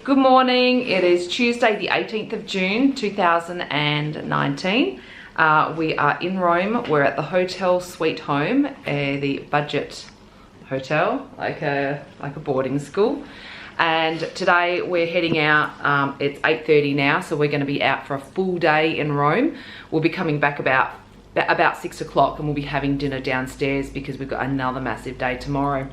Good morning, it is Tuesday the 18th of June 2019. We are in Rome. We're at the Hotel Sweet Home, the budget hotel, like a boarding school. And today we're heading out. It's 8:30 now, so we're going to be out for a full day in Rome. We'll be coming back about 6 o'clock, and we'll be having dinner downstairs because we've got another massive day tomorrow.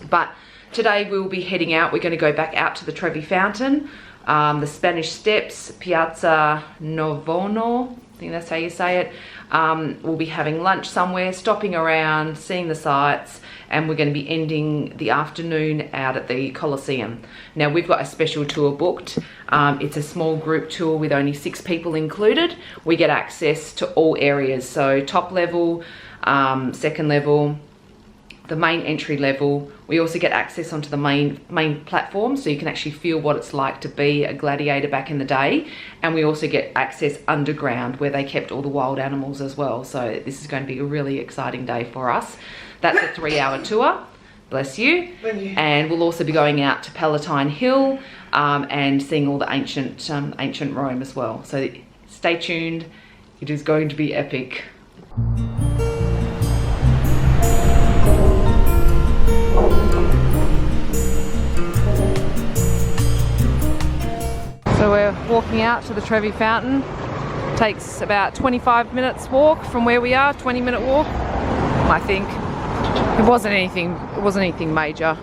But today we'll be heading out. We're going to go back out to the Trevi Fountain, the Spanish Steps, Piazza Navona, I think that's how you say it. We'll be having lunch somewhere, stopping around, seeing the sights, and we're going to be ending the afternoon out at the Colosseum. Now we've got a special tour booked. It's a small group tour with only 6 people included. We get access to all areas, so top level, second level, the main entry level. We also get access onto the main platform, so you can actually feel what it's like to be a gladiator back in the day. And we also get access underground where they kept all the wild animals as well. So this is going to be a really exciting day for us. That's a 3-hour tour. Bless you. And we'll also be going out to Palatine Hill and seeing all the ancient Rome as well. So stay tuned. It is going to be epic. So we're walking out to the Trevi Fountain. Takes about 25 minutes walk from where we are, 20-minute walk, I think. It wasn't anything major,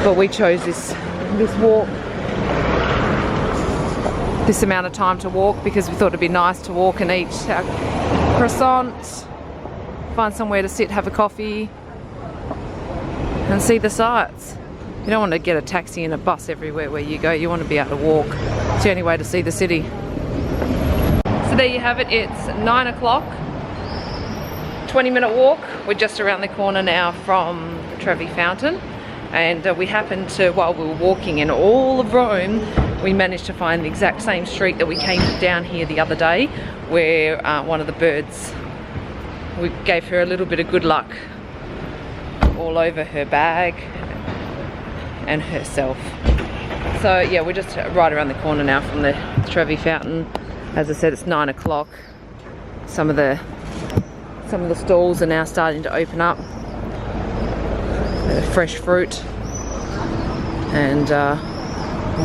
but we chose this walk, this amount of time to walk, because we thought it'd be nice to walk and eat our croissants, find somewhere to sit, have a coffee, and see the sights. You don't want to get a taxi and a bus everywhere where you go. You want to be able to walk. It's the only way to see the city. So there you have it. It's 9 o'clock. 20-minute walk. We're just around the corner now from the Trevi Fountain. And we happened to, while we were walking in all of Rome, we managed to find the exact same street that we came down here the other day, where one of the birds, we gave her a little bit of good luck all over her bag and herself. So yeah, we're just right around the corner now from the Trevi Fountain. As I said, it's 9 o'clock. Some of the stalls are now starting to open up. Fresh fruit, and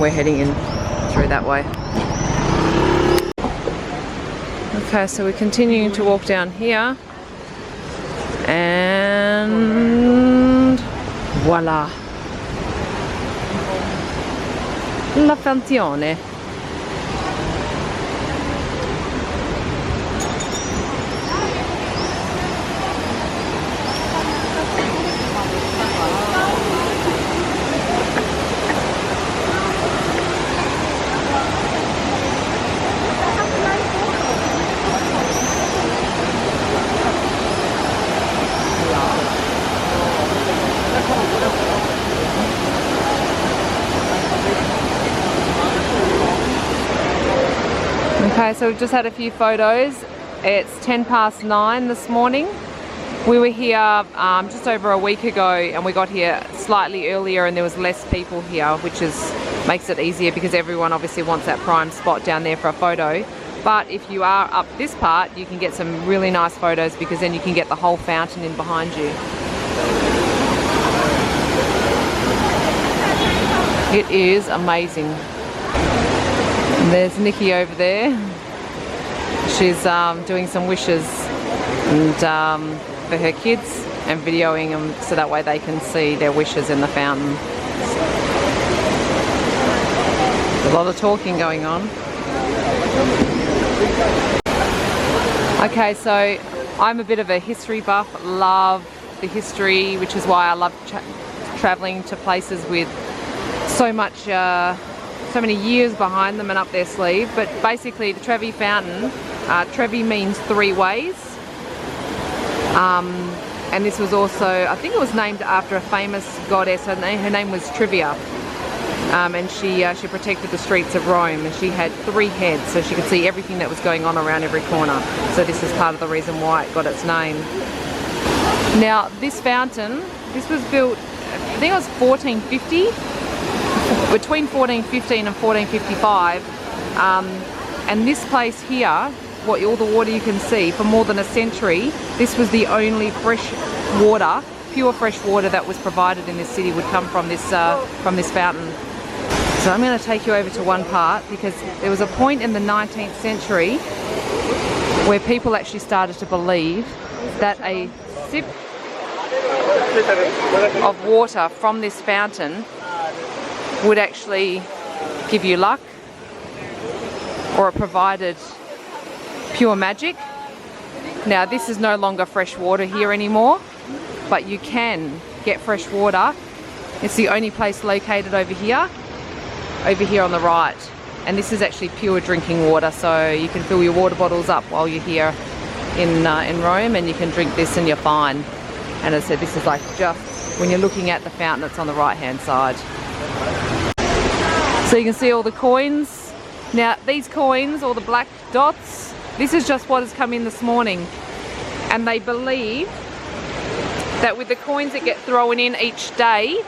we're heading in through that way. Okay, so we're continuing to walk down here, and voila, la Pantheon. Okay, so we've just had a few photos. It's 9:10 this morning. We were here just over a week ago, and we got here slightly earlier and there was less people here, which makes it easier because everyone obviously wants that prime spot down there for a photo. But if you are up this part, you can get some really nice photos, because then you can get the whole fountain in behind you. It is amazing. And there's Nikki over there. She's doing some wishes and for her kids, and videoing them so that way they can see their wishes in the fountain. A lot of talking going on. Okay, so I'm a bit of a history buff, love the history, which is why I love traveling to places with so many years behind them and up their sleeve. But basically the Trevi Fountain, Trevi means 3 ways, and this was also, I think it was named after a famous goddess. Her name was Trivia, and she protected the streets of Rome, and she had 3 heads, so she could see everything that was going on around every corner. So this is part of the reason why it got its name. Now this fountain, this was built, I think it was 1450, between 1415 and 1455, and this place here, all the water you can see, for more than a century, this was the only fresh water, pure fresh water that was provided in this city would come from this fountain. So I'm going to take you over to one part, because there was a point in the 19th century where people actually started to believe that a sip of water from this fountain would actually give you luck, or it provided pure magic. Now this is no longer fresh water here anymore, but you can get fresh water. It's the only place located over here on the right, and this is actually pure drinking water, so you can fill your water bottles up while you're here in Rome, and you can drink this and you're fine. And as I said, this is like just when you're looking at the fountain, it's on the right hand side. So you can see all the coins. Now these coins, all the black dots, this is just what has come in this morning, and they believe that with the coins that get thrown in each day,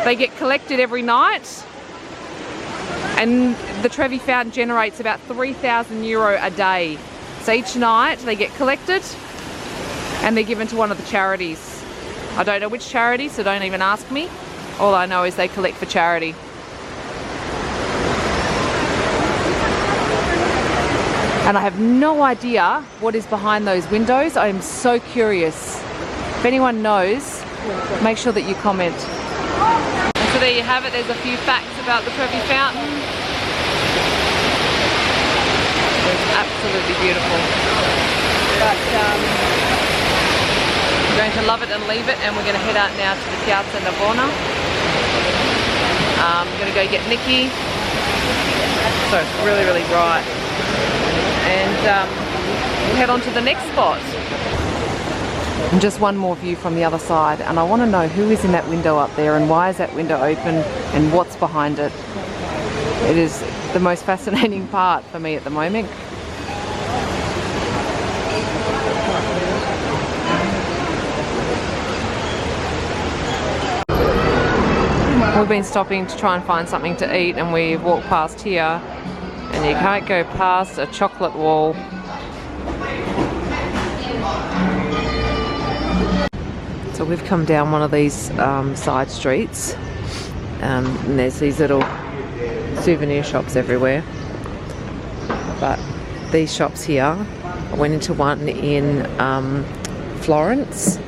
they get collected every night, and the Trevi Fountain generates about €3,000 a day. So each night they get collected and they're given to one of the charities. I don't know which charity, so don't even ask me. All I know is they collect for charity. And I have no idea what is behind those windows. I am so curious. If anyone knows, make sure that you comment. And so there you have it. There's a few facts about the Trevi Fountain. It's absolutely beautiful. But we're going to love it and leave it, and we're going to head out now to the Piazza Navona. I'm going to go get Nikki. So it's really, really bright. And we'll head on to the next spot. And just one more view from the other side, and I want to know who is in that window up there, and why is that window open, and what's behind it. It is the most fascinating part for me at the moment. We've been stopping to try and find something to eat, and we've walked past here, and you can't go past a chocolate wall. So we've come down one of these side streets, and there's these little souvenir shops everywhere. But these shops here, I went into one in Florence.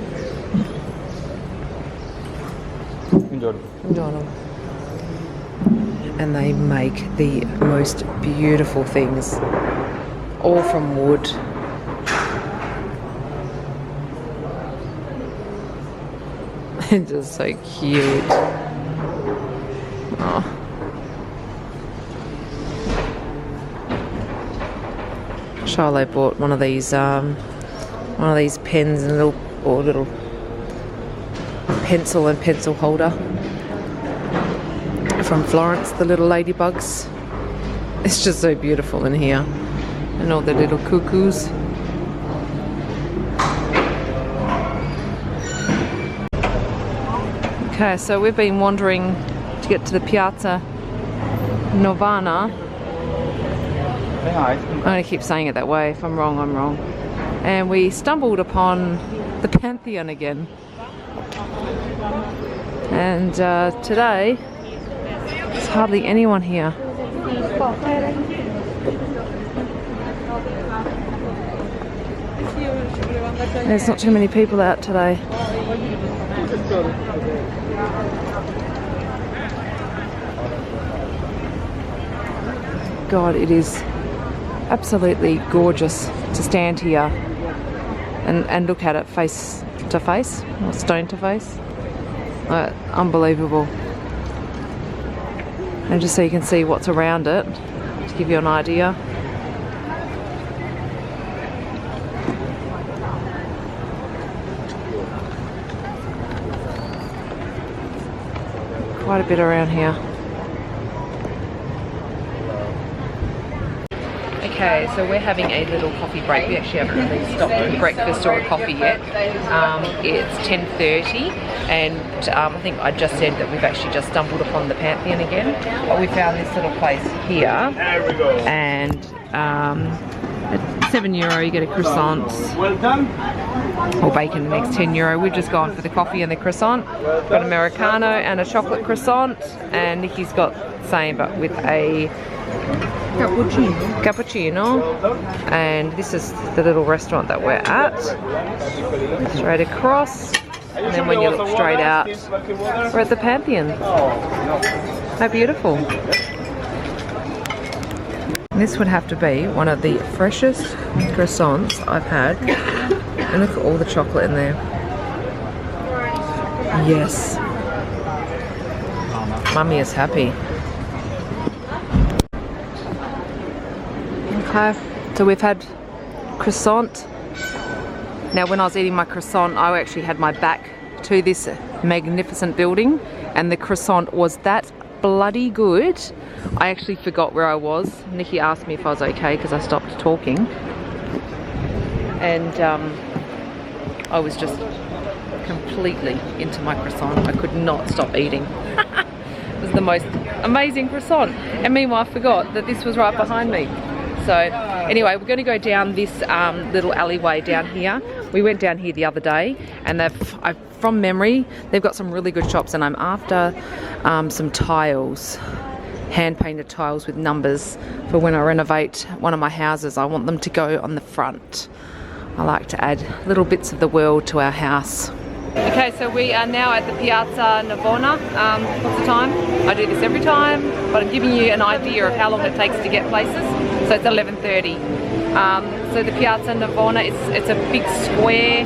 And they make the most beautiful things, all from wood. It's just so cute. Oh. Charlotte bought one of these pens and little pencil and pencil holder from Florence, the little ladybugs. It's just so beautiful in here, and all the little cuckoos. Okay, so we've been wandering to get to the Piazza Navona. I'm going to keep saying it that way. If I'm wrong, I'm wrong. And we stumbled upon the Pantheon again. And today, there's hardly anyone here. There's not too many people out today. God, it is absolutely gorgeous to stand here and look at it face to face, or stone to face. Unbelievable. And just so you can see what's around it, to give you an idea. Quite a bit around here. Okay, so we're having a little coffee break. We actually haven't really stopped for breakfast or a coffee yet. It's 10:30 and I think I just said that we've actually just stumbled upon the Pantheon again. But we found this little place here and at €7 you get a croissant or bacon, the next €10. We've just gone for the coffee and the croissant. Got an Americano and a chocolate croissant, and Nikki's got the same but with a cappuccino. And this is the little restaurant that we're at, straight across, and then when you look straight out we're at the Pantheon. How beautiful. This would have to be one of the freshest croissants I've had. And look at all the chocolate in there. Yes. Mummy is happy. Okay, so we've had croissant. Now when I was eating my croissant, I actually had my back to this magnificent building and the croissant was that bloody good. I actually forgot where I was. Nikki asked me if I was okay because I stopped talking. And I was just completely into my croissant. I could not stop eating. It was the most amazing croissant. And meanwhile I forgot that this was right behind me. So anyway, we're going to go down this little alleyway down here. We went down here the other day and from memory, they've got some really good shops and I'm after some tiles, hand-painted tiles with numbers for when I renovate one of my houses. I want them to go on the front. I like to add little bits of the world to our house. Okay, so we are now at the Piazza Navona. What's the time? I do this every time, but I'm giving you an idea of how long it takes to get places. So it's 11:30. So the Piazza Navona, it's a big square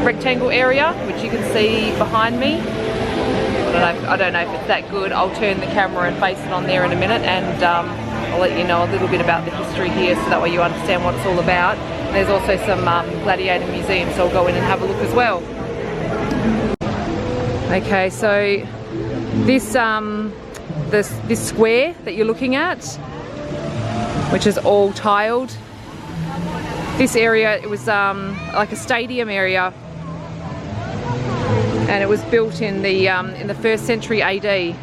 rectangle area, which you can see behind me. I don't know if it's that good. I'll turn the camera and face it on there in a minute, and I'll let you know a little bit about the history here, so that way you understand what it's all about. And there's also some gladiator museums, so I'll go in and have a look as well. Okay, so this square that you're looking at, which is all tiled, this area, it was like a stadium area, and it was built in the 1st century AD.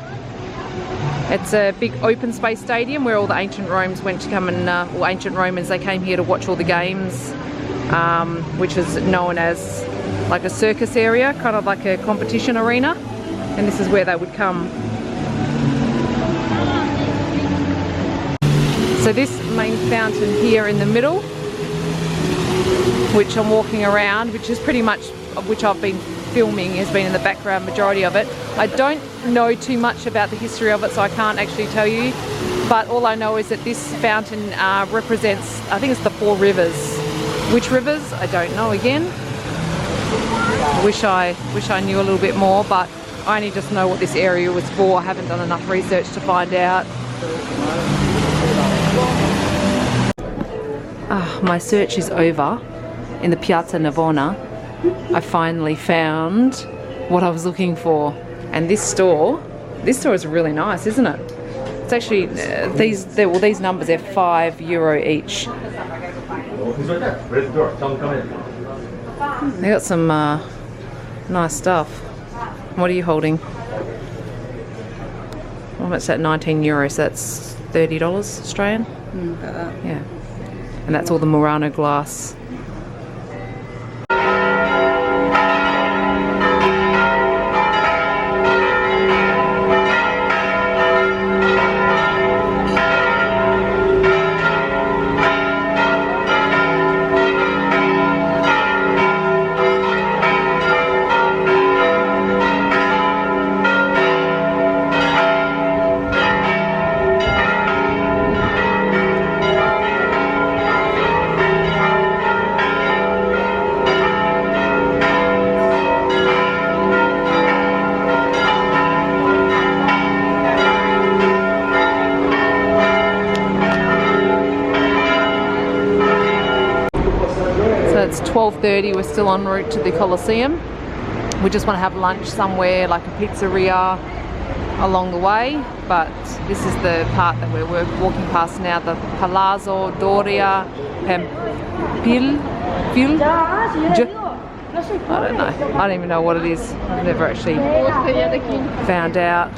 It's a big open space stadium where all the ancient Romans went to come and, or ancient Romans, they came here to watch all the games, which is known as like a circus area, kind of like a competition arena, and this is where they would come. So this main fountain here in the middle, which I'm walking around, which is pretty much, which I've been filming, has been in the background, majority of it. I don't know too much about the history of it, so I can't actually tell you, but all I know is that this fountain represents, I think it's the 4 rivers. Which rivers? I don't know again. Wish I knew a little bit more, but I only just know what this area was for. I haven't done enough research to find out. My search is over in the Piazza Navona. I finally found what I was looking for, and this store is really nice, isn't it? It's actually these numbers, they're €5 each. They got some nice stuff. What are you holding? Well, it's at €19, so that's $30 Australian. About that. Yeah, and that's all the Murano glass. It's 12:30, we're still en route to the Colosseum. We just want to have lunch somewhere, like a pizzeria, along the way, but this is the part that we're walking past now, the Palazzo Doria Pempil. I don't know. I don't even know what it is. I've never actually found out.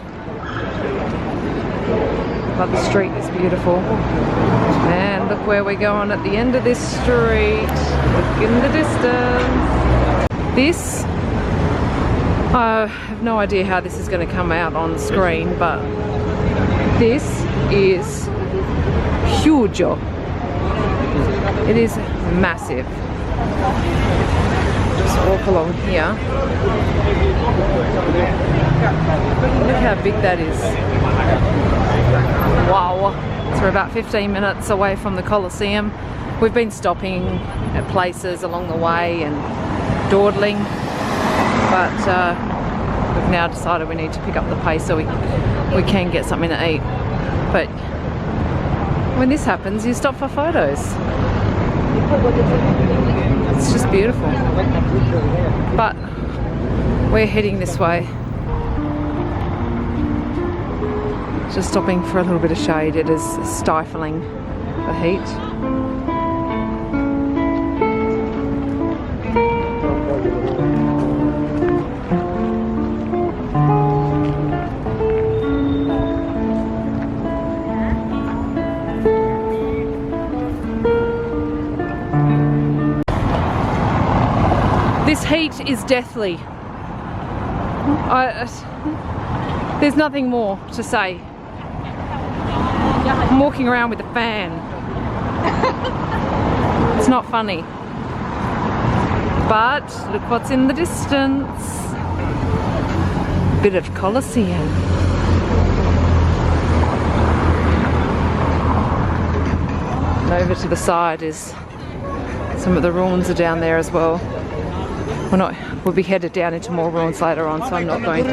But the street is beautiful. And look where we're going at the end of this street. Look in the distance. This, I have no idea how this is going to come out on screen, but this is huge. It is massive. Just walk along here. Look how big that is. Wow. So we're about 15 minutes away from the Colosseum. We've been stopping at places along the way and dawdling, but we've now decided we need to pick up the pace so we can get something to eat. But when this happens, you stop for photos. It's just beautiful. But we're heading this way. Just stopping for a little bit of shade. It is stifling, the heat. This heat is deathly. There's nothing more to say. I'm walking around with a fan. It's not funny. But look what's in the distance. Bit of Colosseum. And over to the side is some of the ruins are down there as well. We'll be headed down into more ruins later on, so I'm not going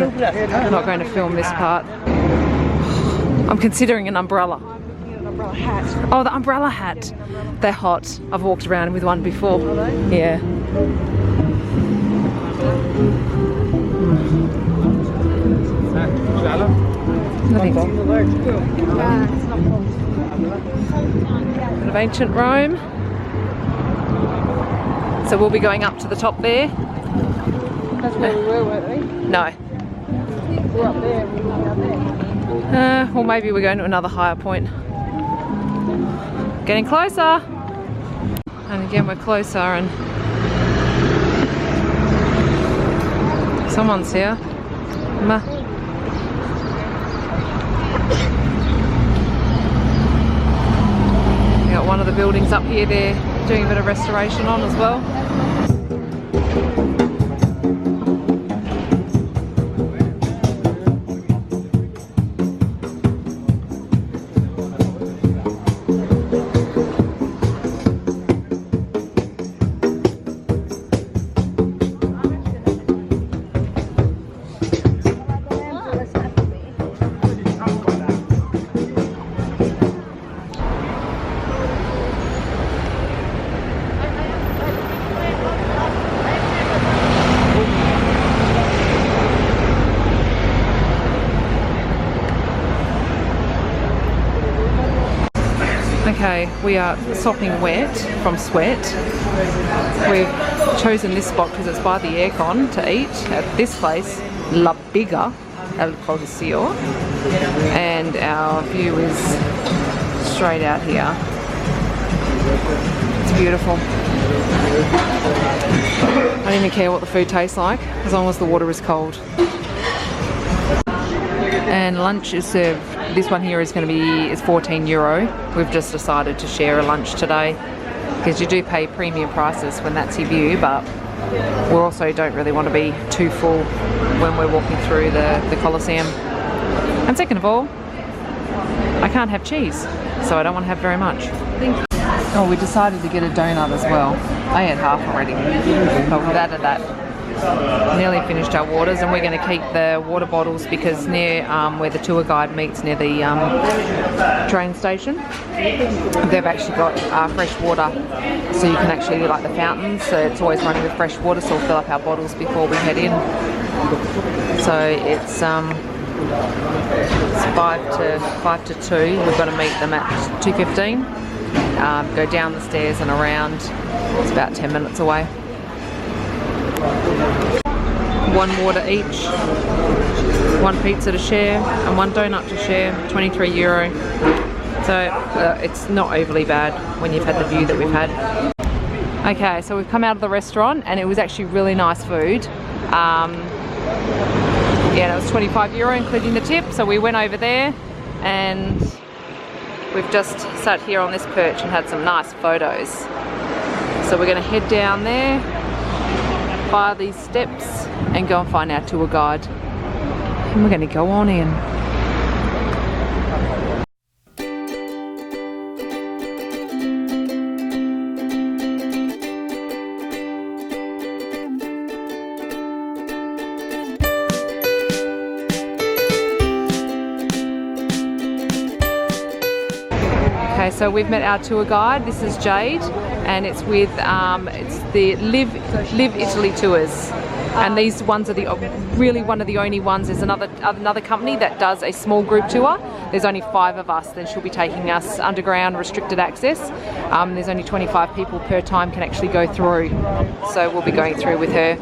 to film this part. I'm considering an umbrella. Oh, the umbrella hat. They're hot. I've walked around with one before. Yeah. Nothing. Bit of ancient Rome. So we'll be going up to the top there. That's where we were, weren't we? No. We're up there, we're down there. Or maybe we're going to another higher point. Getting closer. And again, we're closer and someone's here. We got one of the buildings up here they're doing a bit of restoration on as well. Okay, we are sopping wet from sweat. We've chosen this spot because it's by the aircon to eat at this place, La Biga El Colosseum, and our view is straight out here. It's beautiful. I don't even care what the food tastes like as long as the water is cold. And lunch is served. This one here is going to be €14. We've just decided to share a lunch today because you do pay premium prices when that's your view, but we also don't really want to be too full when we're walking through the Colosseum. And second of all, I can't have cheese, so I don't want to have very much. Oh, we decided to get a donut as well. I had half already, but we've added that. Nearly finished our waters, and we're going to keep the water bottles because near where the tour guide meets near the train station, they've actually got fresh water, so you can actually do like the fountains, so it's always running with fresh water, so we'll fill up our bottles before we head in. So it's It's 5 to 2. We've got to meet them at 2:15. Go down the stairs and around. It's about 10 minutes away. 1 water each, 1 pizza to share, and 1 donut to share. €23. So it's not overly bad when you've had the view that we've had. Okay, so we've come out of the restaurant and it was actually really nice food. Yeah, it was €25 including the tip. So we went over there and we've just sat here on this perch and had some nice photos. So we're going to head down there, via these steps, and go and find our tour guide. And we're going to go on in. Okay, so we've met our tour guide. This is Jade, and it's with it's the Live Italy Tours, and these ones are really one of the only ones. There's another company that does a small group tour. There's only 5 of us. Then she'll be taking us underground, restricted access. There's only 25 people per time can actually go through, so we'll be going through with her.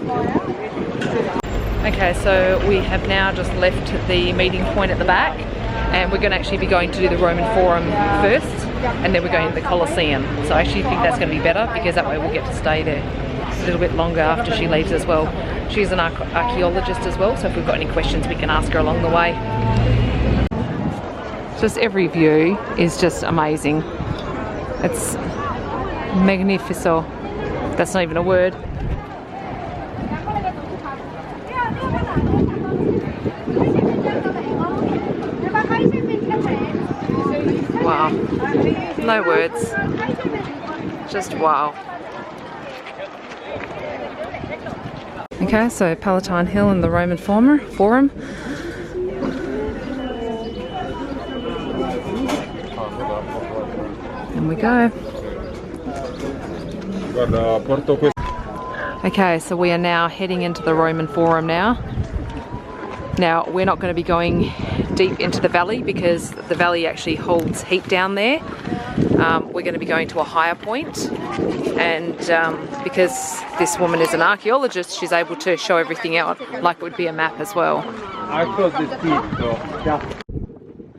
Okay, so we have now just left the meeting point at the back, and we're going to actually be going to do the Roman Forum first, and then we're going to the Colosseum. So I actually think that's going to be better because that way we'll get to stay there a little bit longer after she leaves as well. She's an archaeologist as well, so if we've got any questions we can ask her along the way. Just every view is just amazing. It's magnifico. That's not even a word. Wow, no words, just wow. Okay, so Palatine Hill and the Roman Forum. And we go. Okay, so we are now heading into the Roman Forum now. Now, we're not going to be going deep into the valley because the valley actually holds heat down there. We're going to be going to a higher point, and because this woman is an archaeologist, she's able to show everything out like it would be a map as well.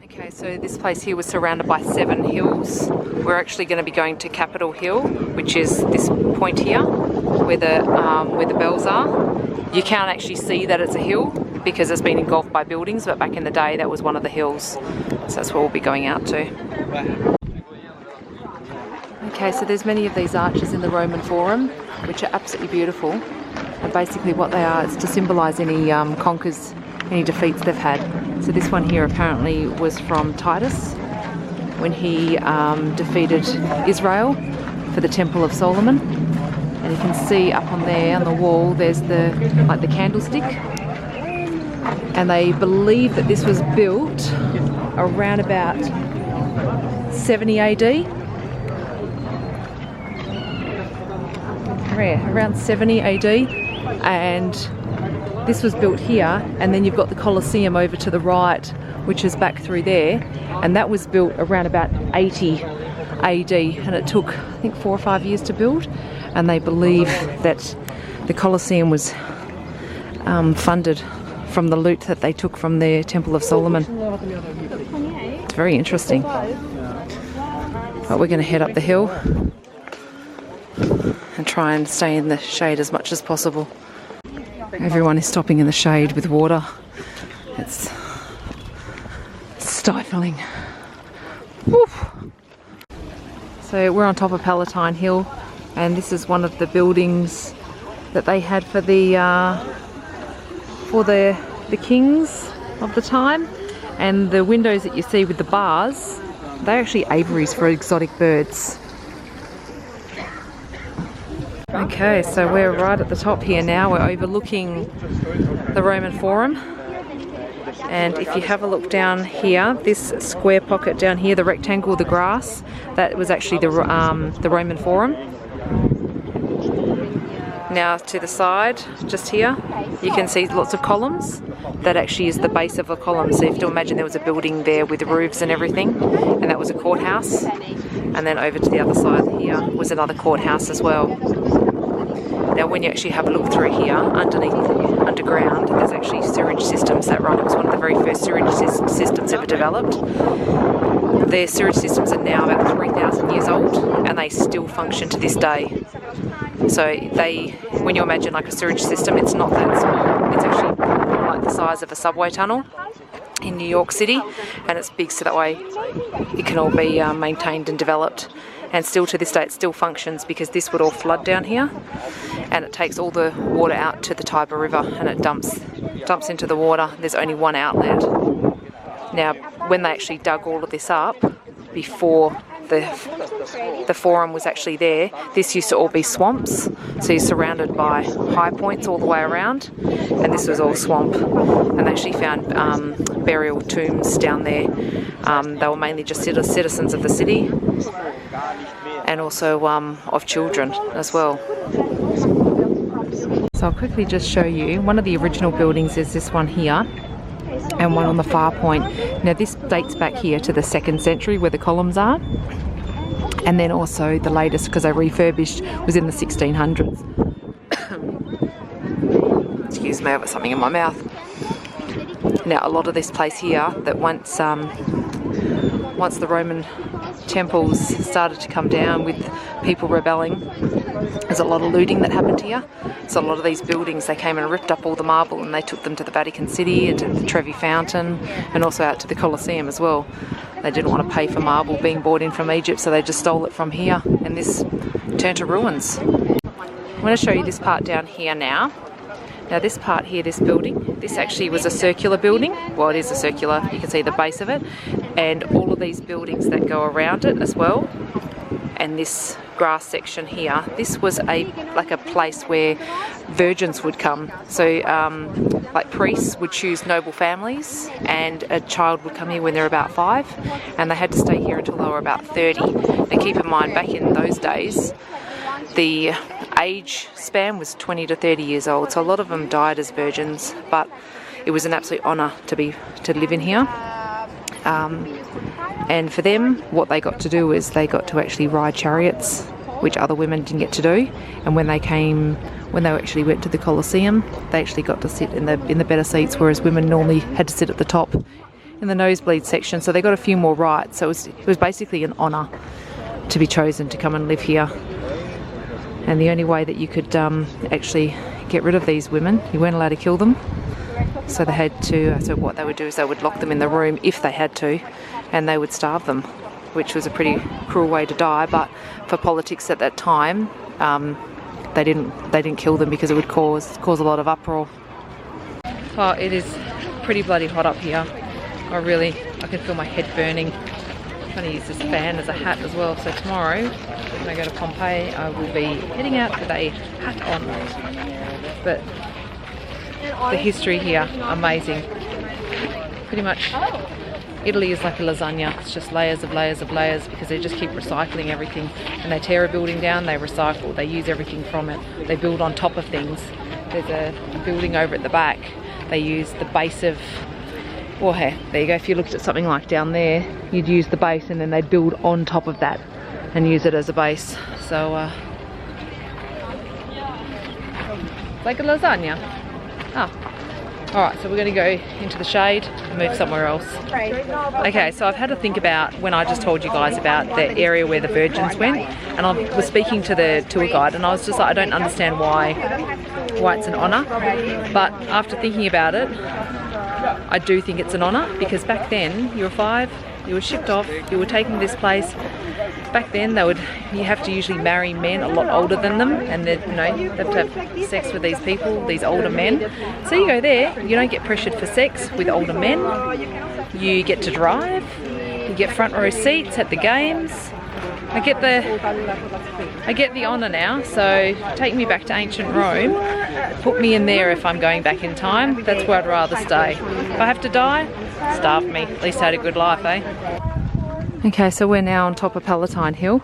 Okay, so this place here was surrounded by 7 hills. We're actually going to be going to Capitol Hill, which is this point here where the bells are. You can't actually see that it's a hill because it's been engulfed by buildings, but back in the day that was one of the hills. So that's where we'll be going out to. Okay, so there's many of these arches in the Roman Forum, which are absolutely beautiful. And basically what they are is to symbolise any conquers, any defeats they've had. So this one here apparently was from Titus, when he defeated Israel for the Temple of Solomon. And you can see up on there on the wall, there's the candlestick. And they believe that this was built around about 70 AD. Yeah, around 70 AD. And this was built here, and then you've got the Colosseum over to the right, which is back through there. And that was built around about 80 AD. And it took, I think, 4 or 5 years to build. And they believe that the Colosseum was funded from the loot that they took from the Temple of Solomon. It's very interesting. But we're going to head up the hill and try and stay in the shade as much as possible. Everyone is stopping in the shade with water. It's stifling. Woof. So we're on top of Palatine Hill, and this is one of the buildings that they had for the kings of the time. And the windows that you see with the bars, they're actually aviaries for exotic birds. Okay, so we're right at the top here now. We're overlooking the Roman Forum. And if you have a look down here, this square pocket down here, the rectangle, the grass, that was actually the Roman Forum. Now to the side, just here, you can see lots of columns. That actually is the base of a column. So you have to imagine there was a building there with roofs and everything, and that was a courthouse. And then over to the other side here was another courthouse as well. Now when you actually have a look through here, underground, there's actually sewage systems that run. It was one of the very first sewage systems ever developed. Their sewage systems are now about 3,000 years old, and they still function to this day. So when you imagine like a sewage system, it's not that small. It's actually like the size of a subway tunnel in New York City, and it's big so that way it can all be maintained and developed. And still to this day it still functions, because this would all flood down here and it takes all the water out to the Tiber River and it dumps into the water. There's only one outlet. Now when they actually dug all of this up before the forum was actually there, this used to all be swamps, so you're surrounded by high points all the way around, and this was all swamp. And they actually found burial tombs down there. They were mainly just citizens of the city, and also of children as well. So I'll quickly just show you, one of the original buildings is this one here, and one on the far point. Now this dates back here to the 2nd century where the columns are, and then also the latest, because they refurbished, was in the 1600s. Excuse me, I've got something in my mouth. Now a lot of this place here, that once the Roman temples started to come down with people rebelling, there's a lot of looting that happened here. So a lot of these buildings, they came and ripped up all the marble and they took them to the Vatican City and to the Trevi Fountain, and also out to the Colosseum as well. They didn't want to pay for marble being brought in from Egypt, so they just stole it from here, and this turned to ruins. I'm going to show you this part down here now. Now this part here, this building, this actually was a circular building. Well, it is a circular, you can see the base of it, and all of these buildings that go around it as well. And this grass section here, this was like a place where virgins would come. So like priests would choose noble families, and a child would come here when they're about 5, and they had to stay here until they were about 30. Now keep in mind, back in those days, the age span was 20 to 30 years old, so a lot of them died as virgins, but it was an absolute honour to live in here. And for them, what they got to do is they got to actually ride chariots, which other women didn't get to do. And when they actually went to the Colosseum, they actually got to sit in the better seats, whereas women normally had to sit at the top in the nosebleed section. So they got a few more rights. So it was basically an honour to be chosen to come and live here. And the only way that you could actually get rid of these women, you weren't allowed to kill them. So they had to. So what they would do is they would lock them in the room if they had to, and they would starve them, which was a pretty cruel way to die. But for politics at that time, they didn't kill them because it would cause a lot of uproar. Oh, it is pretty bloody hot up here. I can feel my head burning. I'm going to use this fan as a hat as well. So tomorrow, when I go to Pompeii, I will be heading out with a hat on. But the history here, amazing. Pretty much Italy is like a lasagna. It's just layers of layers of layers, because they just keep recycling everything. And they tear a building down, they recycle, they use everything from it. They build on top of things. There's a building over at the back. They use the base of, well, hey, there you go. If you looked at something like down there, you'd use the base and then they'd build on top of that and use it as a base. So, like a lasagna. Oh. Alright, so we're going to go into the shade and move somewhere else. Okay, so I've had to think about, when I just told you guys about the area where the virgins went, and I was speaking to the tour guide, and I was just like, I don't understand why it's an honour. But after thinking about it, I do think it's an honour, because back then you were 5, you were shipped off, you were taken to this place. Back then you have to usually marry men a lot older than them, and they have to have sex with these people, these older men. So you go there, you don't get pressured for sex with older men, you get to drive, you get front row seats at the games. I get the honour now, so take me back to ancient Rome, put me in there if I'm going back in time. That's where I'd rather stay. If I have to die, starve me, at least I had a good life, eh? Okay, so we're now on top of Palatine Hill,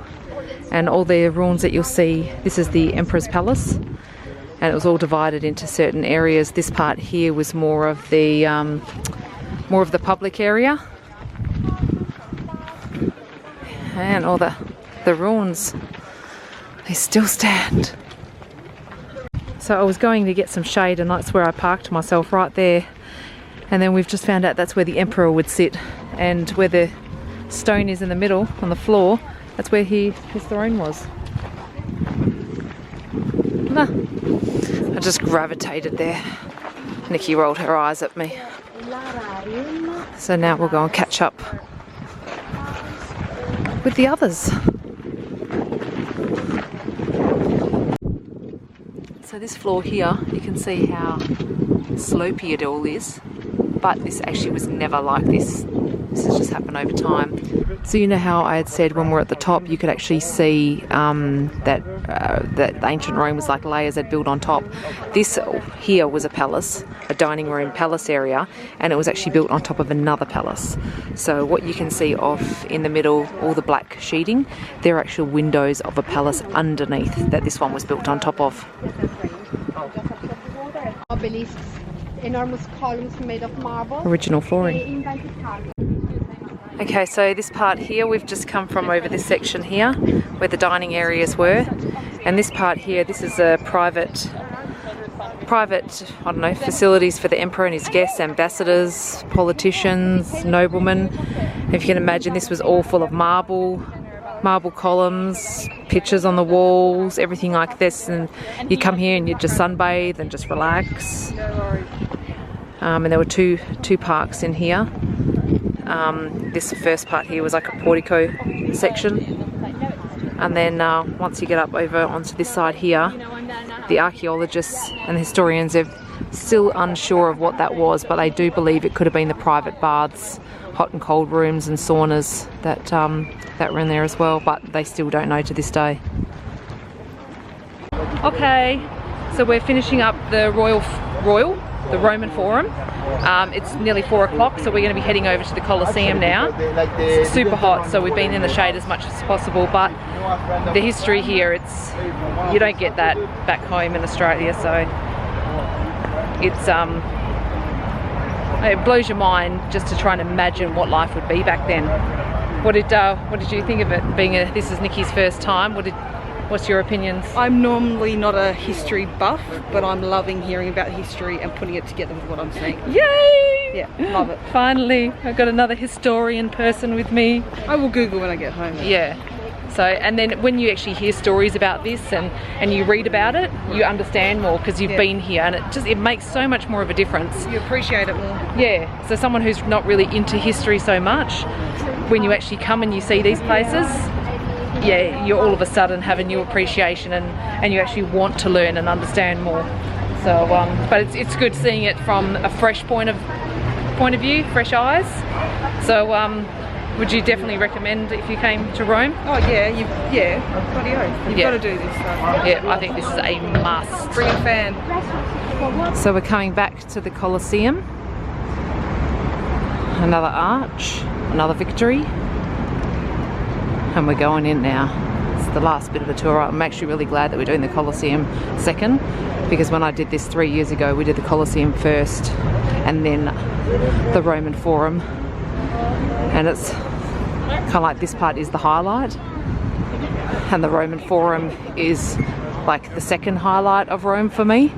and all the ruins that you'll see, this is the Emperor's Palace, and it was all divided into certain areas. This part here was more of the public area, and all the ruins, they still stand. So I was going to get some shade, and that's where I parked myself, right there. And then we've just found out that's where the emperor would sit, and where the stone is in the middle on the floor, that's where his throne was. Nah. I just gravitated there. Nikki rolled her eyes at me. So now we'll go and catch up with the others. So this floor here, you can see how slopey it all is, but this actually was never like this. This has just happened over time. So you know how I had said when we're at the top you could actually see that the ancient Rome was like layers they'd built on top. This here was a palace, a dining room palace area, and it was actually built on top of another palace. So what you can see off in the middle, all the black sheeting, they're actual windows of a palace underneath that this one was built on top of. Obelisks, enormous columns made of marble. Original flooring. Okay, so this part here, we've just come from over this section here where the dining areas were, and this part here, this is a private, I don't know, facilities for the emperor and his guests, ambassadors, politicians, noblemen. If you can imagine, this was all full of marble columns, pictures on the walls, everything like this, and you come here and you just sunbathe and just relax. And there were two parks in here. This first part here was like a portico section, and then once you get up over onto this side here, the archaeologists and the historians are still unsure of what that was, but they do believe it could have been the private baths, hot and cold rooms and saunas that were in there as well, but they still don't know to this day. Okay, so we're finishing up the the Roman Forum. It's nearly 4 o'clock, so we're going to be heading over to the Colosseum now. It's super hot, so we've been in the shade as much as possible, but the history here, you don't get that back home in Australia, so it blows your mind just to try and imagine what life would be back then. What did you think of it, being this is Nikki's first time? What's your opinions? I'm normally not a history buff, but I'm loving hearing about history and putting it together with what I'm seeing. Yay! Yeah, love it. Finally, I've got another historian person with me. I will Google when I get home. Yeah. So, and then when you actually hear stories about this and you read about it, you understand more because you've been here, and it makes so much more of a difference. You appreciate it more. Yeah. So someone who's not really into history so much, when you actually come and you see these places, yeah, you all of a sudden have a new appreciation and you actually want to learn and understand more. So, but it's good seeing it from a fresh point of view, fresh eyes. So, would you definitely recommend if you came to Rome? Oh yeah, bloody oath. You've got to do this. Yeah, I think this is a must. Bring a fan. So we're coming back to the Colosseum. Another arch, another victory. And we're going in now. It's the last bit of the tour. I'm actually really glad that we're doing the Colosseum second, because when I did this 3 years ago, we did the Colosseum first and then the Roman Forum. And it's kind of like this part is the highlight, and the Roman Forum is like the second highlight of Rome for me.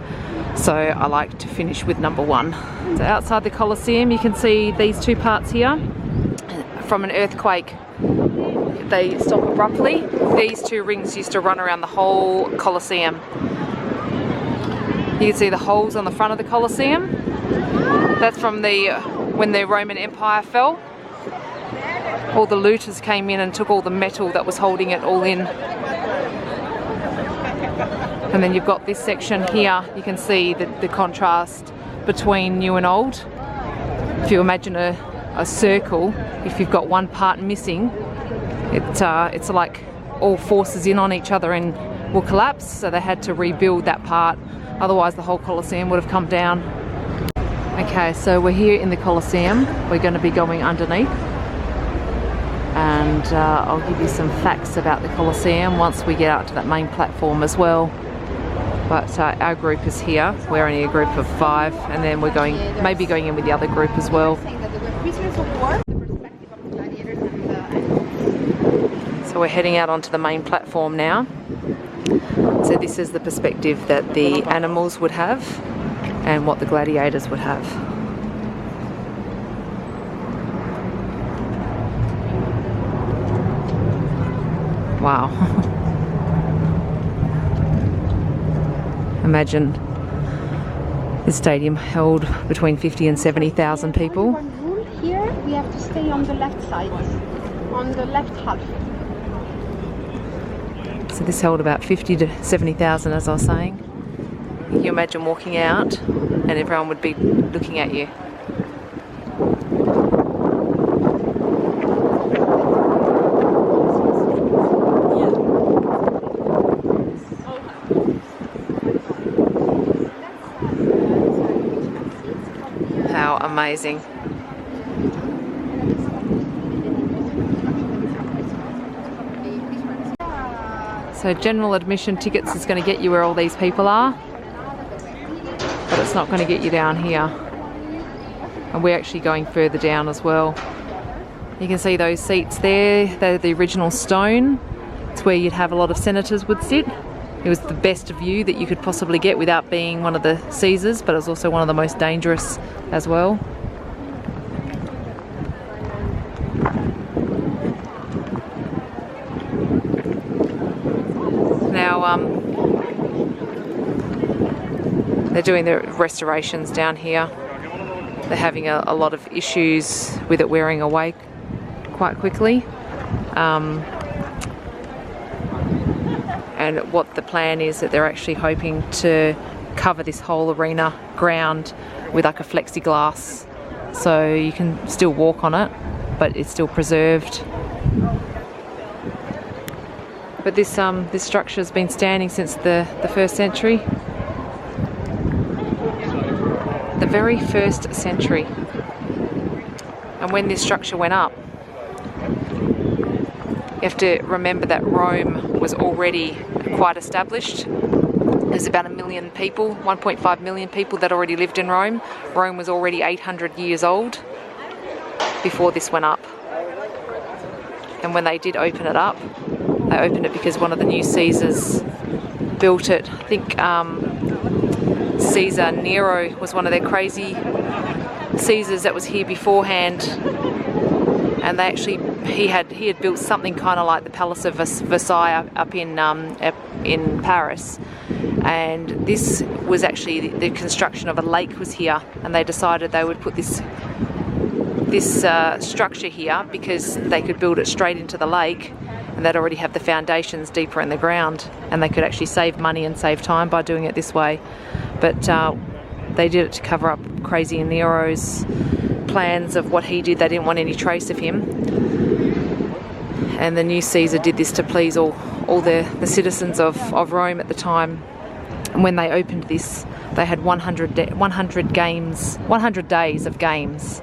So I like to finish with number one. So outside the Colosseum, you can see these two parts here. From an earthquake, they stop abruptly. These two rings used to run around the whole Colosseum. You can see the holes on the front of the Colosseum. That's from when the Roman Empire fell. All the looters came in and took all the metal that was holding it all in. And then you've got this section here. You can see the contrast between new and old. If you imagine a circle, if you've got one part missing, it's like all forces in on each other and will collapse, so they had to rebuild that part, otherwise the whole Colosseum would have come down. Okay, so we're here in the Colosseum. We're going to be going underneath, and I'll give you some facts about the Colosseum once we get out to that main platform as well. But our group is here. We're only a group of 5, and then we're maybe going in with the other group as well. So we're heading out onto the main platform now. So this is the perspective that the animals would have and what the gladiators would have. Wow. Imagine this stadium held between 50 and 70,000 people. One rule here, we have to stay on the left side, on the left half. So this held about 50 to 70,000, as I was saying. Can you imagine walking out and everyone would be looking at you? How amazing. So general admission tickets is going to get you where all these people are, but it's not going to get you down here. And we're actually going further down as well. You can see those seats there, they're the original stone. It's where you'd have a lot of senators would sit. It was the best view that you could possibly get without being one of the Caesars, but it was also one of the most dangerous as well. Now they're doing the restorations down here. They're having a lot of issues with it wearing away quite quickly. And what the plan is that they're actually hoping to cover this whole arena ground with like a plexiglass, so you can still walk on it, but it's still preserved. But this structure has been standing since the 1st century. The very 1st century. And when this structure went up, you have to remember that Rome was already quite established. There's about 1 million people, 1.5 million people that already lived in Rome. Rome was already 800 years old before this went up. And when they did open it up, they opened it because one of the new Caesars built it. I think Caesar Nero was one of their crazy Caesars that was here beforehand. And they actually, he had built something kind of like the Palace of Versailles up in Paris, and this was actually the construction of a lake was here, and they decided they would put this structure here because they could build it straight into the lake, and they'd already have the foundations deeper in the ground, and they could actually save money and save time by doing it this way. But they did it to cover up crazy Nero's plans of what he did. They didn't want any trace of him, and the new Caesar did this to please all the citizens of Rome at the time. And when they opened this, they had 100 days of games,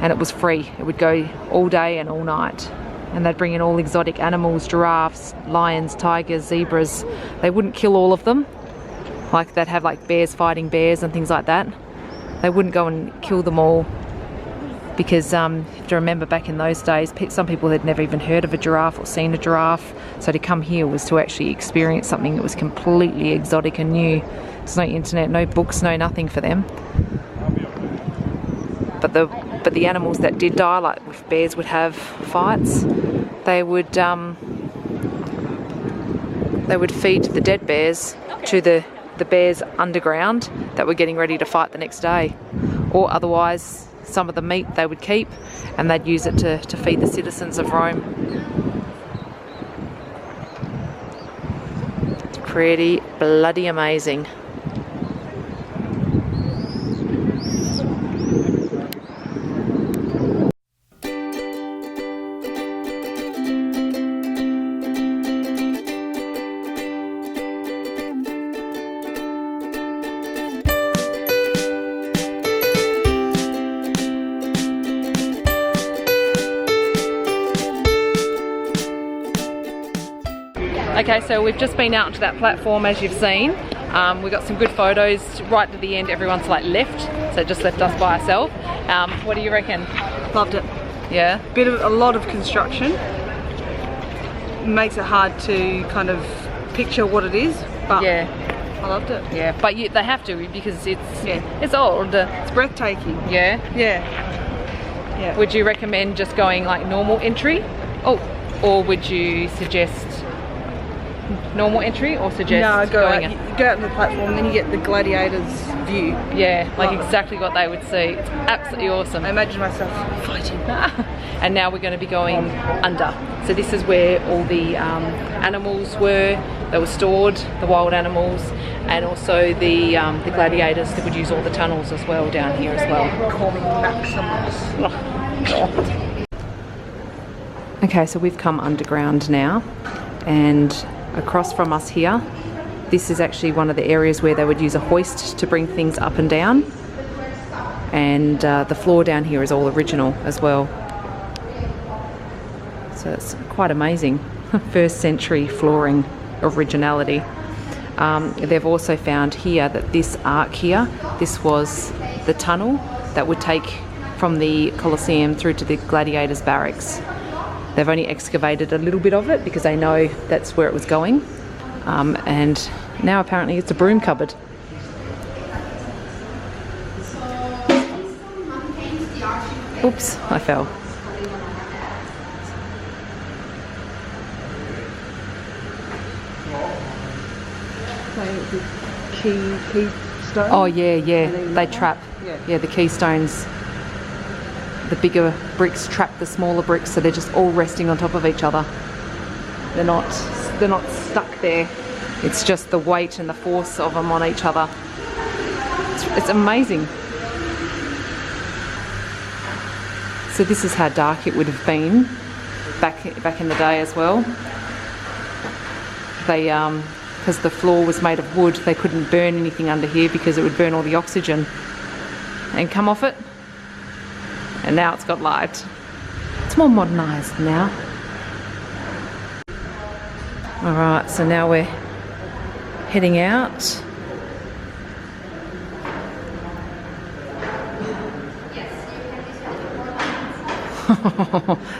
and it was free. It would go all day and all night, and they'd bring in all exotic animals, giraffes, lions, tigers, zebras. They wouldn't kill all of them, like they'd have like bears fighting bears and things like that. They wouldn't go and kill them all because you have to remember back in those days, some people had never even heard of a giraffe or seen a giraffe. So to come here was to actually experience something that was completely exotic and new. There's no internet, no books, no nothing for them. But the animals that did die, like if bears would have fights, they would feed the dead bears to the bears underground that were getting ready to fight the next day, or otherwise some of the meat they would keep and they'd use it to feed the citizens of Rome. It's pretty bloody amazing. Okay, so we've just been out onto that platform, as you've seen. We got some good photos. Right at the end, everyone's like left, so it just left us by ourselves. What do you reckon? Loved it. Yeah? A lot of construction. Makes it hard to kind of picture what it is, but Yeah. I loved it. Yeah, but they have to, because it's old. It's breathtaking. Yeah? Yeah. Yeah. Would you recommend just going like normal entry? Oh, or would you suggest normal entry, or suggest go going out, you go out on the platform, then you get the gladiators view. Yeah, like exactly what they would see. It's absolutely awesome. I imagine myself fighting. And now we're going to be going under. So this is where all the animals were that were stored, the wild animals, and also the gladiators that would use all the tunnels as well down here as well. Call me Maximus. Okay, so we've come underground now, and across from us here, this is actually one of the areas where they would use a hoist to bring things up and down, and the floor down here is all original as well, so it's quite amazing. First century flooring originality. They've also found here that this arc here, this was the tunnel that would take from the Colosseum through to the gladiators' barracks. They've only excavated a little bit of it because they know that's where it was going, and now apparently it's a broom cupboard. Oops, I fell. Keystone? Oh yeah, they trap. Yeah, the keystones. The bigger bricks trap the smaller bricks, so they're just all resting on top of each other. They're not stuck there. It's just the weight and the force of them on each other. It's amazing. So this is how dark it would have been back in the day as well. They because the floor was made of wood, they couldn't burn anything under here because it would burn all the oxygen and come off it. And now it's got light. It's more modernised now. Alright, so now we're heading out.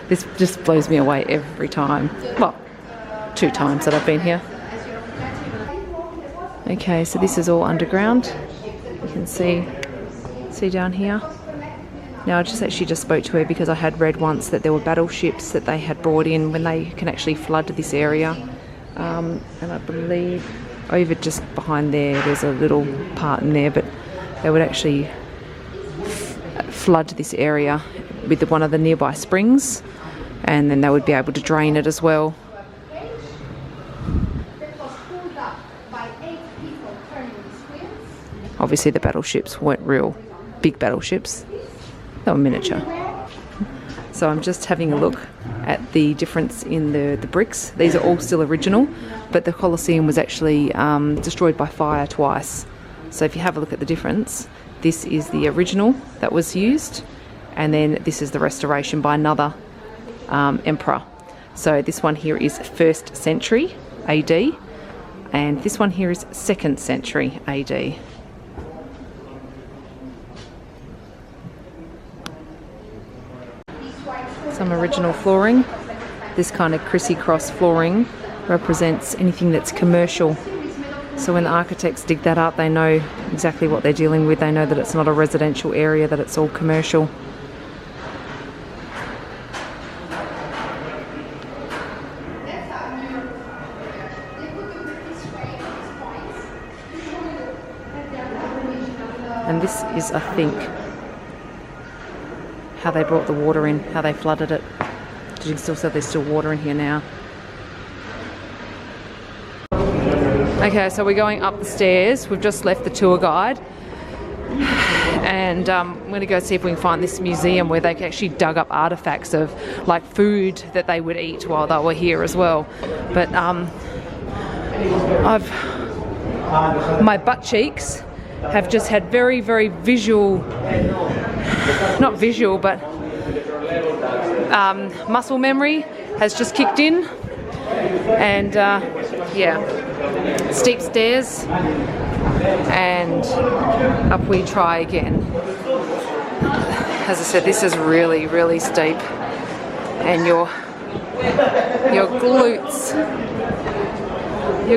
This just blows me away every time. Well, 2 times that I've been here. Okay, so this is all underground. You can see down here. Now I just spoke to her because I had read once that there were battleships that they had brought in when they can actually flood this area. And I believe over just behind there's a little part in there, but they would actually flood this area with one of the nearby springs, and then they would be able to drain it as well. Obviously the battleships weren't real big battleships, they were miniature. So I'm just having a look at the difference in the bricks. These are all still original, but the Colosseum was actually destroyed by fire twice. So if you have a look at the difference, this is the original that was used, and then this is the restoration by another emperor. So this one here is 1st century AD, and this one here is 2nd century AD. Some original flooring. This kind of criss-cross flooring represents anything that's commercial. So when the architects dig that up, they know exactly what they're dealing with. They know that it's not a residential area, that it's all commercial. And this is, I think, how they brought the water in, how they flooded it. You can still see there's still water in here now. Okay, so we're going up the stairs. We've just left the tour guide, and I'm going to go see if we can find this museum where they actually dug up artifacts of like food that they would eat while they were here as well. But my butt cheeks have just had very, very visual, not visual, but muscle memory has just kicked in, And yeah, steep stairs, and up we try again. As I said, this is really, really steep, and your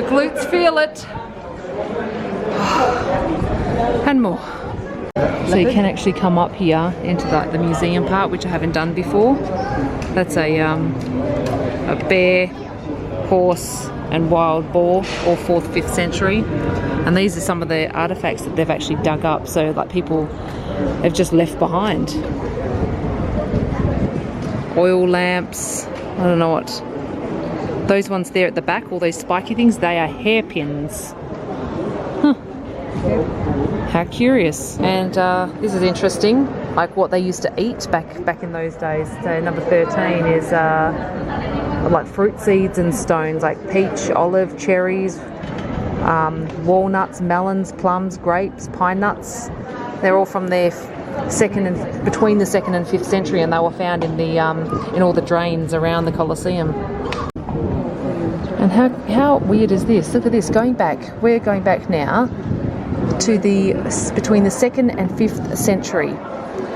glutes feel it, and more. So you can actually come up here into the museum part, which I haven't done before. That's a bear, horse and wild boar, all 4th, 5th century. And these are some of the artifacts that they've actually dug up, so like people have just left behind. Oil lamps, I don't know what. Those ones there at the back, all those spiky things, they are hairpins. Huh. How curious. And this is interesting, like what they used to eat back in those days. So number 13 is like fruit seeds and stones, like peach, olive, cherries, walnuts, melons, plums, grapes, pine nuts. They're all from their between the 2nd and 5th century, and they were found in the in all the drains around the Colosseum. And how weird is this? Look at this. We're going back now to between the 2nd and 5th century,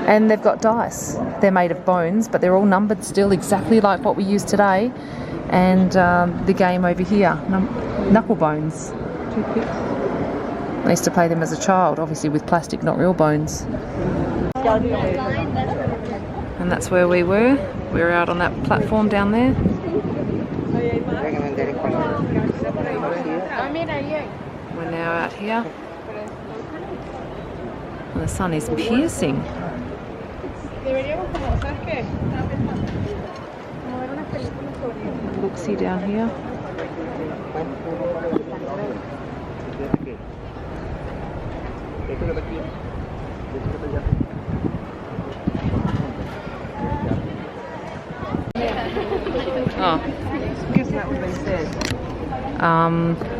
and they've got dice. They're made of bones, but they're all numbered still, exactly like what we use today. And the game over here, knuckle bones. I used to play them as a child, obviously with plastic, not real bones. And that's where we were. We were out on that platform down there. We're now out here. And the sun is piercing. Look-see down here. Oh. Guess that would be said.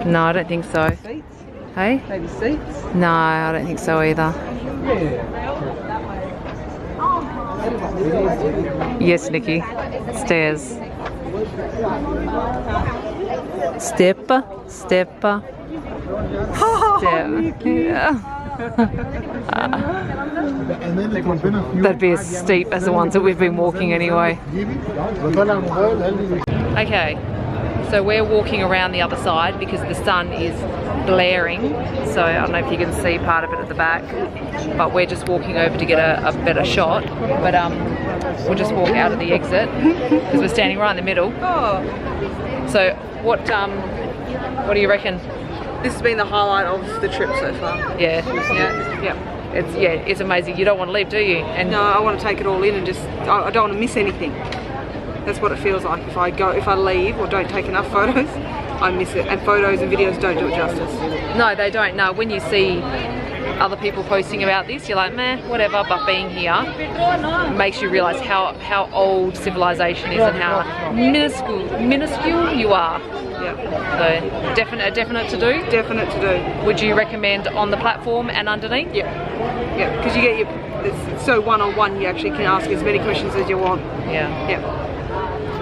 No, I don't think so. Seats? Hey? Maybe seats? No, I don't think so either. Yes, Nikki. Stairs. Step. Yeah. That'd be as steep as the ones that we've been walking anyway. Okay, so we're walking around the other side because the sun is glaring, so I don't know if you can see part of it at the back, but we're just walking over to get a better shot. But we'll just walk out of the exit because we're standing right in the middle. So what do you reckon? This has been the highlight of the trip so far. Yeah. Yeah. It's amazing. You don't want to leave, do you? And no, I want to take it all in and just, I don't want to miss anything. That's what it feels like. If I leave or don't take enough photos, I miss it. And photos and videos don't do it justice. No, they don't. No, when you see other people posting about this, you're like, meh, whatever. But being here makes you realise how old civilization is and how minuscule you are. Yeah. So definite to do. Definite to do. Would you recommend on the platform and underneath? Yeah. Yeah. Because you get it's so one-on-one. You actually can ask as many questions as you want. Yeah. Yeah.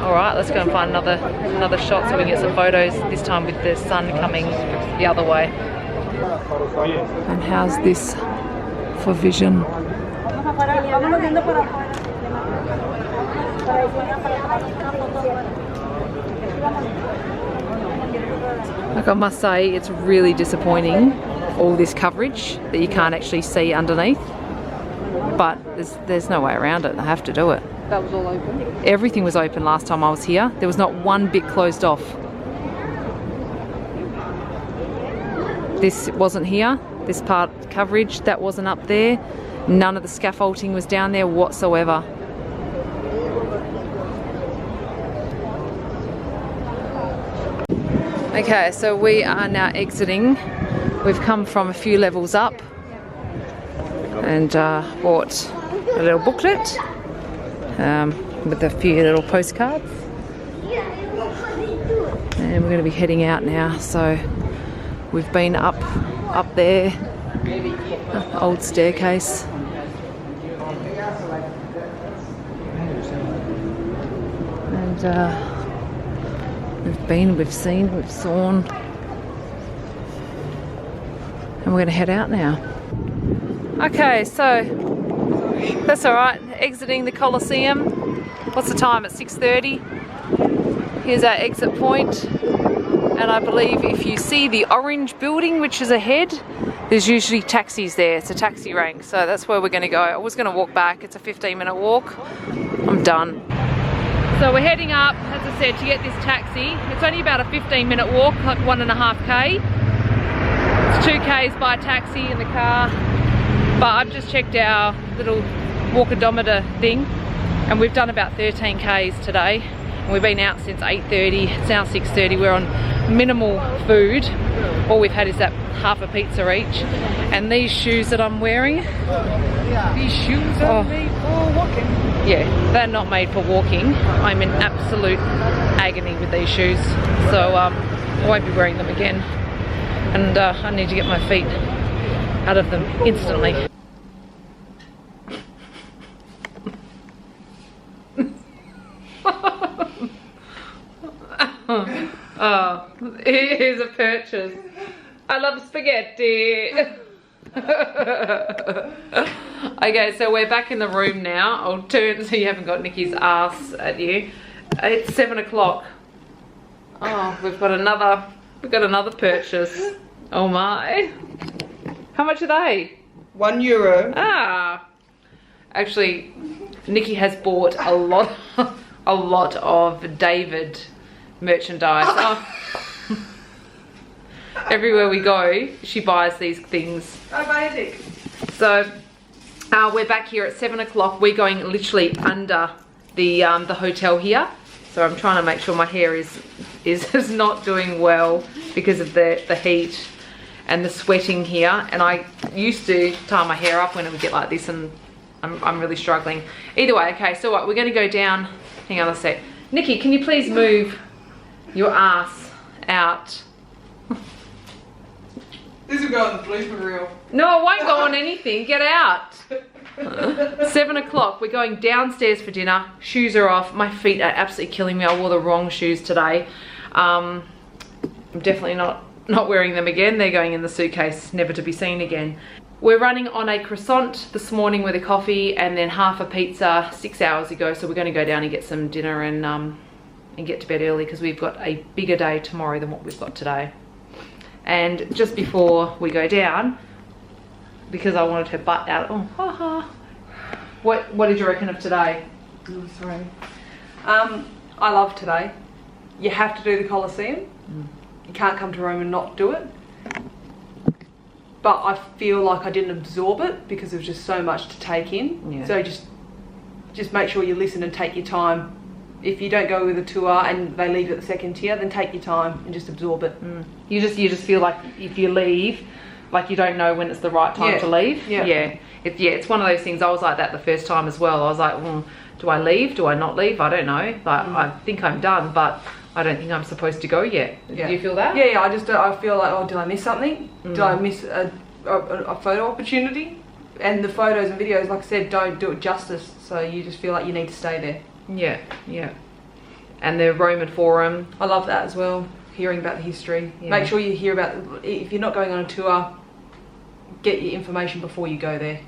All right, let's go and find another shot so we can get some photos. This time with the sun coming the other way. And how's this for vision? Like, I must say, it's really disappointing, all this coverage that you can't actually see underneath. But there's no way around it. I have to do it. That was all open? Everything was open last time I was here. There was not one bit closed off. This wasn't here. This part coverage, that wasn't up there. None of the scaffolding was down there whatsoever. Okay, so we are now exiting. We've come from a few levels up and bought a little booklet with a few little postcards. And we're going to be heading out now. So we've been up there, old staircase. And We've been, we've seen, we've sawn. And we're going to head out now. Okay, so that's alright. Exiting the Colosseum. What's the time? It's 6:30. Here's our exit point. And I believe if you see the orange building which is ahead, there's usually taxis there. It's a taxi rank, so that's where we're going to go. I was going to walk back. It's a 15-minute walk. I'm done. So we're heading up, as I said, to get this taxi. It's only about a 15-minute walk, like 1.5k. It's 2k's by taxi in the car. But I've just checked our little walkodometer thing, and we've done about 13k's today. And we've been out since 8:30. It's now 6:30. We're on minimal food. All we've had is that half a pizza each. And these shoes that I'm wearing, These shoes are made for walking. yeah, they're not made for walking. I'm in absolute agony with these shoes. So I won't be wearing them again. And I need to get my feet out of them instantly. Oh, here's a purchase. I love spaghetti. Okay, so we're back in the room now. I'll turn so you haven't got Nikki's ass at you. It's 7 o'clock. Oh, we've got another purchase. Oh my. How much are they? €1. Ah. Actually, Nikki has bought a lot of David merchandise. Oh. Everywhere we go, she buys these things. Amazing. So we're back here at 7 o'clock. We're going literally under the hotel here. So I'm trying to make sure my hair is not doing well because of the heat and the sweating here. And I used to tie my hair up when it would get like this, and I'm really struggling. Either way, okay, so what, we're gonna go down. Hang on a sec. Nikki, can you please move your ass out? This will go on the blooper reel. No, it won't go on anything. Get out. 7 o'clock. We're going downstairs for dinner. Shoes are off. My feet are absolutely killing me. I wore the wrong shoes today. I'm definitely not wearing them again. They're going in the suitcase, never to be seen again. We're running on a croissant this morning with a coffee, and then half a pizza 6 hours ago. So we're going to go down and get some dinner and get to bed early because we've got a bigger day tomorrow than what we've got today. And just before we go down, because I wanted her butt out. Oh, haha. What did you reckon of today? Oh, sorry. I love today. You have to do the Colosseum. You can't come to Rome and not do it. But I feel like I didn't absorb it because there was just so much to take in. Yeah. So just make sure you listen and take your time. If you don't go with a tour and they leave at the second tier, then take your time and just absorb it. You just feel like if you leave, like you don't know when it's the right time to leave. Yeah. It's one of those things. I was like that the first time as well. I was like, do I leave? Do I not leave? I don't know. Like I think I'm done, but I don't think I'm supposed to go yet. Do you feel that? Yeah. I feel like, oh, did I miss something? Did I miss a photo opportunity? And the photos and videos, like I said, don't do it justice. So you just feel like you need to stay there. Yeah. And the Roman Forum. I love that as well. Hearing about the history. Yeah. Make sure you hear about, if you're not going on a tour, get your information before you go there.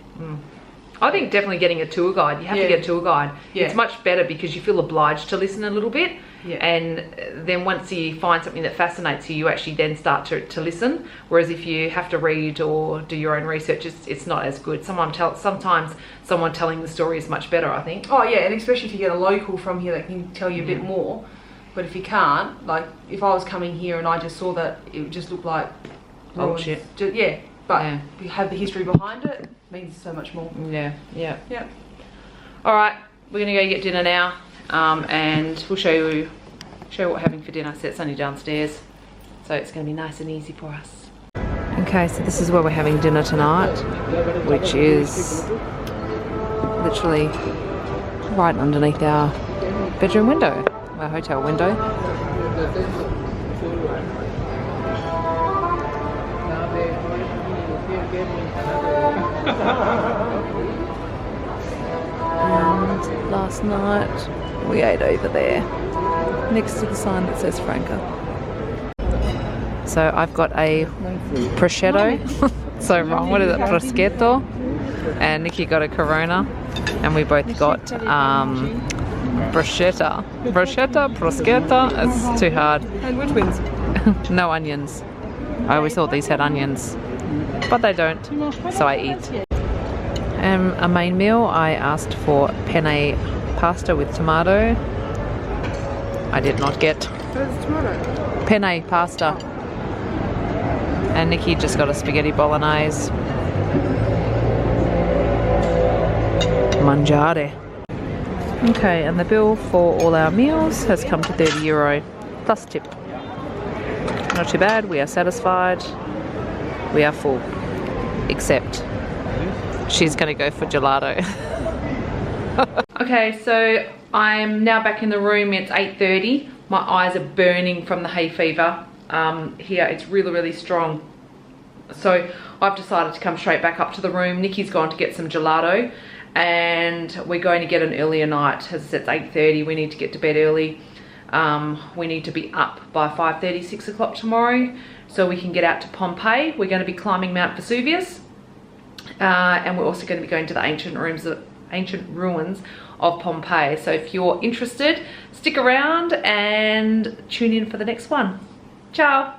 I think definitely getting a tour guide. You have to get a tour guide. It's much better because you feel obliged to listen a little bit. And then once you find something that fascinates you, you actually then start to listen. Whereas if you have to read or do your own research, it's not as good. Sometimes someone telling the story is much better, I think. Oh yeah, and especially if you get a local from here that can tell you a bit more. But if you can't, like if I was coming here and I just saw that, it would just look like old shit. But you have the history behind it, it means so much more. Yeah. All right, we're gonna go get dinner now. And we'll show you what we're having for dinner. So it's only downstairs, so it's going to be nice and easy for us. Okay, so this is where we're having dinner tonight, which is literally right underneath our bedroom window, our hotel window. last night. We ate over there, next to the sign that says Franca. So I've got a prosciutto, so wrong, what is it, prosciutto, and Nikki got a Corona, and we both got bruschetta, it's too hard. And which wins? No onions. I always thought these had onions, but they don't, so I eat. A main meal, I asked for penne pasta with tomato. I did not get penne pasta. And Nikki just got a spaghetti bolognese. Mangiare. Okay, and the bill for all our meals has come to €30 plus tip. Not too bad, we are satisfied. We are full. Except she's gonna go for gelato. Okay, so I'm now back in the room. It's 8:30. My eyes are burning from the hay fever. Here it's really strong. So I've decided to come straight back up to the room. Nikki's gone to get some gelato, and we're going to get an earlier night. As I said, it's 8:30. We need to get to bed early. We need to be up by 5:30, 6 o'clock tomorrow, so we can get out to Pompeii. We're going to be climbing Mount Vesuvius, and we're also going to be going to the ancient ruins of Pompeii. So if you're interested, stick around and tune in for the next one. Ciao.